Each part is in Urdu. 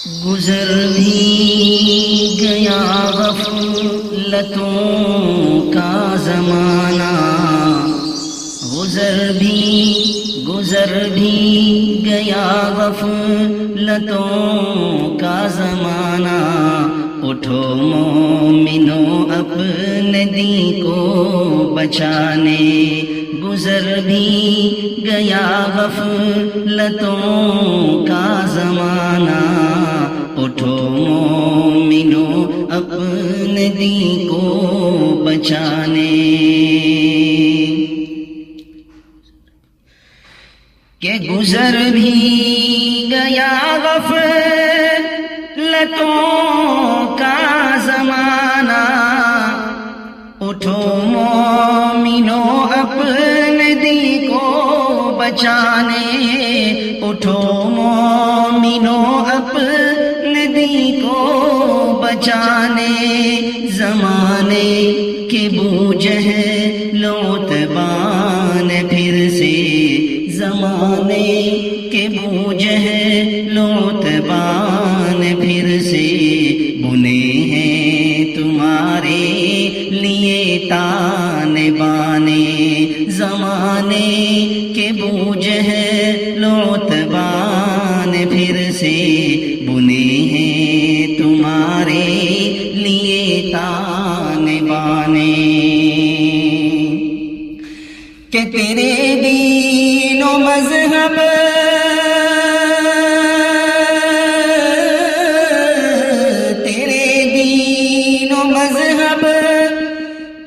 گزر بھی گیا غفلتوں کا زمانہ، گزر بھی گیا غفلتوں کا زمانہ، اٹھو مومنو اپنے دین کو بچانے، گزر بھی گیا غفلتوں کا زمانہ، اٹھو مومنو اپنے دین کو بچانے، کہ گزر بھی گیا غفلتوں کا زمانہ، اٹھو مومنو اپنے دین کو بچانے، اٹھو مومنو اپنے دین کو بچانے، زمانے کے بوجھ ہے لوتبان پھر سے، زمانے کے بوجھ ہے لوتبان پھر سے، بنے ہیں تمہارے لیے تانے بانے، زمانے کے بوجھ ہے لوتبان پھر سے، بنے ہیں تمہارے لیے تانے بانے، کہ تیرے دین و مذہب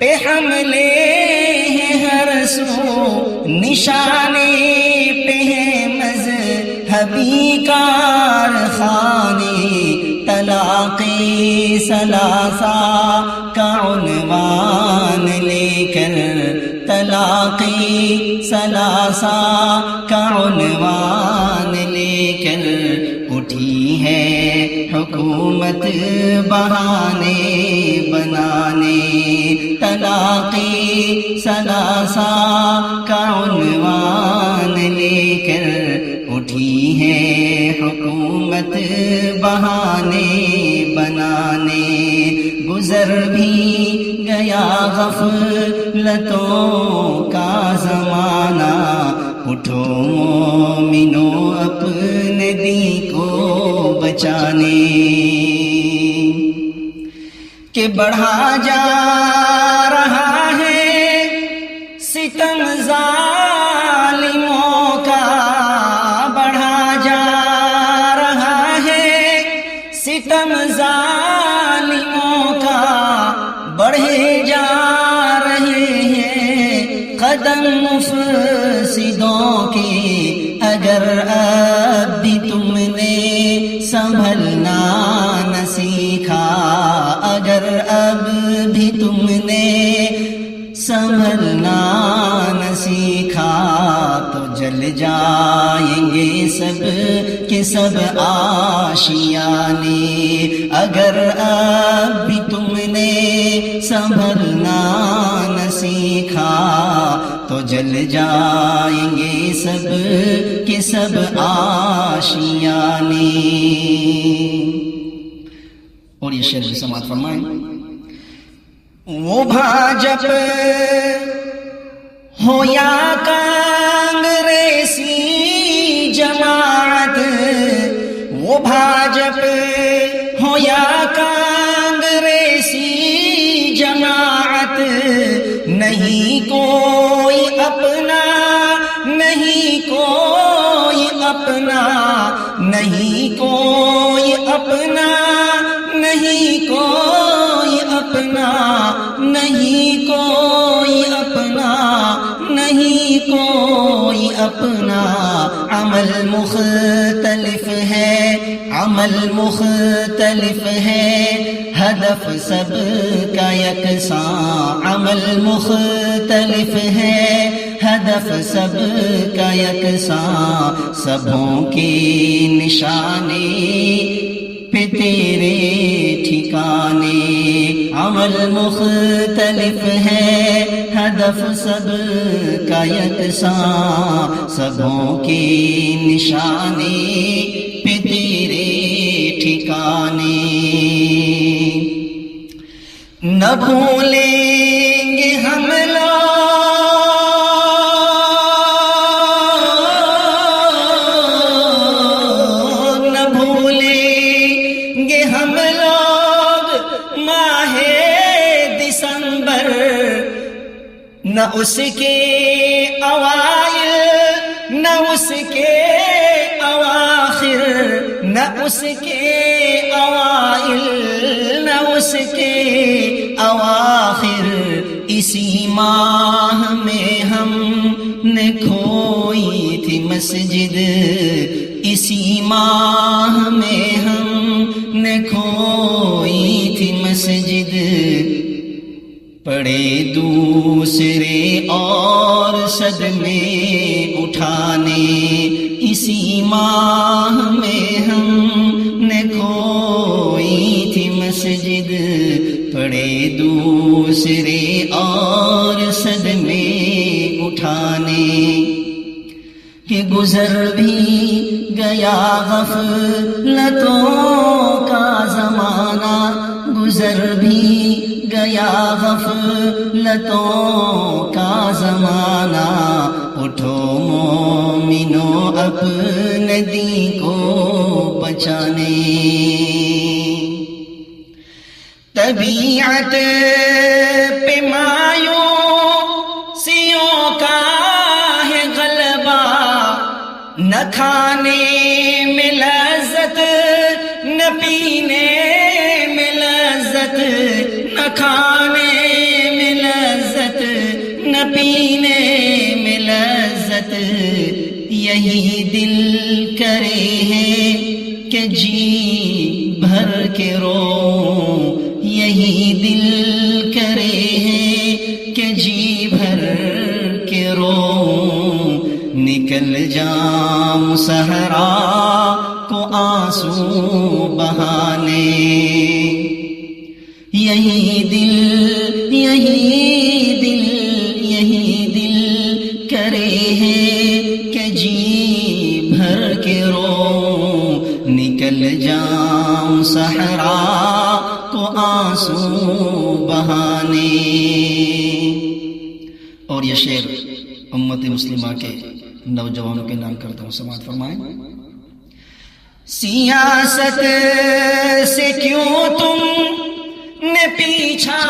پہ حملے ہیں ہر سو، نشانے پہ ہیں مذہبی کارخانے، طلاقے ثلاثہ کا عنوان لے کر، طلاقے ثلاثہ کا عنوان لے کر، اٹھی ہے حکومت بہانے بنانے، طلاقے ثلاثہ کا عنوان لے کر، اٹھی ہے حکومت بہانے بنانے، گزر بھی گیا غفلتوں کا زمانہ، اٹھو مومنو اپنے دین کو بچانے، کہ بڑھا جا رہا ہے ستم ظالموں کا، بڑھا جا رہا ہے ستم ظالموں کا، بڑھے جا رہے ہیں قدم مفسدوں کے، اگر اب بھی تم نے سنبھلنا نہ سیکھا، اگر اب بھی تم نے سنبھلنا نہ سیکھا، تو جل جائیں گے سب کے سب آشیانے، اگر اب بھی تم نے سنبھلنا نہ سیکھا، تو جل جائیں گے سب کے سب آشیانے۔ اور یہ شعر بھی سماعت فرمائیں۔ وہ بھاجپ ہو یا کانگریسی جماعت، وہ بھاجپ ہو یا کانگریسی جماعت، نہیں کوئی اپنا، نہیں کوئی اپنا، نہیں کوئی اپنا، نہیں کوئی اپنا، نہیں کوئی اپنا، نہیں کوئی اپنا، عمل مختلف ہے، عمل مختلف ہے، ہدف سب کا یکساں، عمل مختلف ہے، ہدف سب کا یکساں، سبوں کی نشانی پہ تیرے ٹھکانے، عمل مختلف ہے، ہدف سب کا یکساں، سبوں کی نشانی پہ تیرے ٹھکانے۔ نہ بھولیں گے ہم لوگ، نہ بھولیں گے ہم لوگ ماہ دسمبر، نہ اس کے اوائل نہ اس کے اواخر، نہ اس کے اوائل نہ اس کے اواخر، اسی ماہ میں ہم نے کھوئی تھی مسجد، اسی ماہ میں ہم نے کھوئی تھی مسجد، پڑے دوسرے اور صدمے اٹھانے، اسی ماہ میں ہم نے کھوئی تھی مسجد، پڑے دوسرے اور صدمے اٹھانے، کہ گزر بھی گیا غفلتوں کا زمانہ، گزر بھی گیا غفلتوں کا زمانہ، اٹھو مومنو اپنے دین کو بچانے، طبیعت پہ مایوسیوں کا ہے غلبہ، نہ کھانے میں لذت نہ پینے میں لذت، نہ کھانے میں لذت نہ پینے میں لذت، یہی دل کرے ہے کہ جی بھر کے رو، یہی دل کرے ہے کہ جی بھر کے رو، نکل جام صحرا کو آنسو بہانے، یہی دل یہی دل یہی دل کرے ہے کہ جی بھر کے رو، نکل جام صحرا کو آنسو بہانے۔ اور یہ شعر امت مسلمہ کے نوجوانوں کے نام کرتا ہوں، سماعت فرمائیں۔ سیاست سے کیوں تم نے پیچھا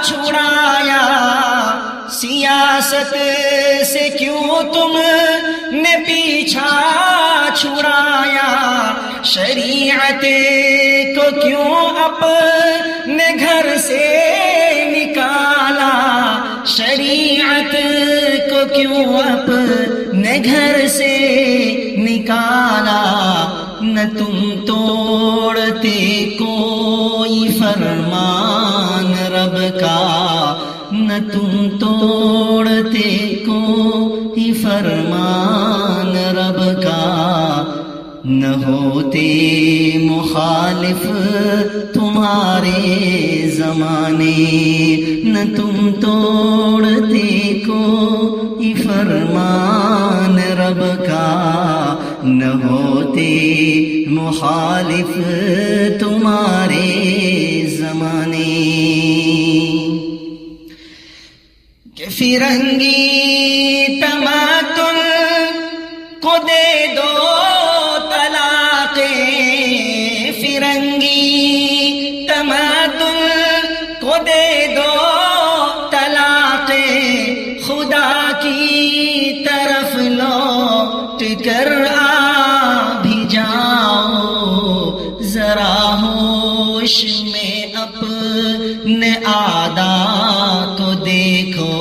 چھڑایا، سیاست سے کیوں تم نے پیچھا چھڑایا، شریعت کو کیوں اپنے گھر سے نکالا، شریعت کو کیوں اپنے گھر سے نکالا، نہ تم توڑتے کوئی فرمان رب کا، نہ تم توڑتے کوئی فرمان رب کا، نہ ہوتے مخالف تمہارے زمانے، نہ تم توڑتے کوئی فرمان رب کا، نہ ہوتے مخالف تمہارے زمانے، کہ فرنگی تمدن کو دے دو طلاقے، فرنگی تمدن کو دے دو طلاقے، خدا کی طرف لوٹ کر آ بھی جاؤ، ذرا ہوش میں اپنے عادات کو دیکھو،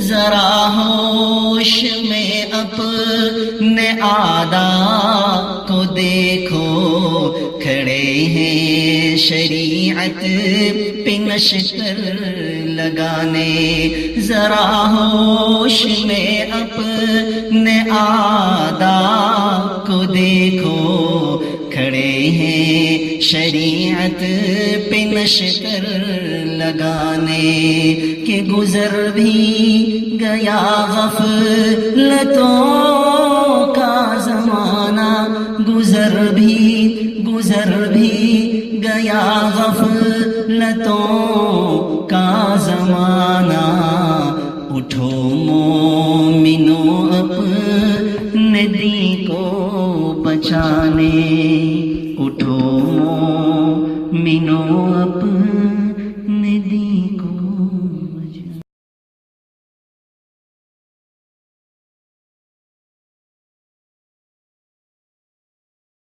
ذرا ہوش میں اپنے عادات کو دیکھو، کھڑے ہیں شریعت پہ نشتر لگانے، ذرا ہوش میں اپنے عادات کو دیکھو، کھڑے ہیں شریعت پہ نشتر لگانے، کہ گزر بھی گیا غفلتوں کا زمانہ، گزر بھی گیا غفلتوں غفلتوں کا زمانہ، اٹھو مومنو اپنے دین کو بچانے، اٹھو مومنو اپنے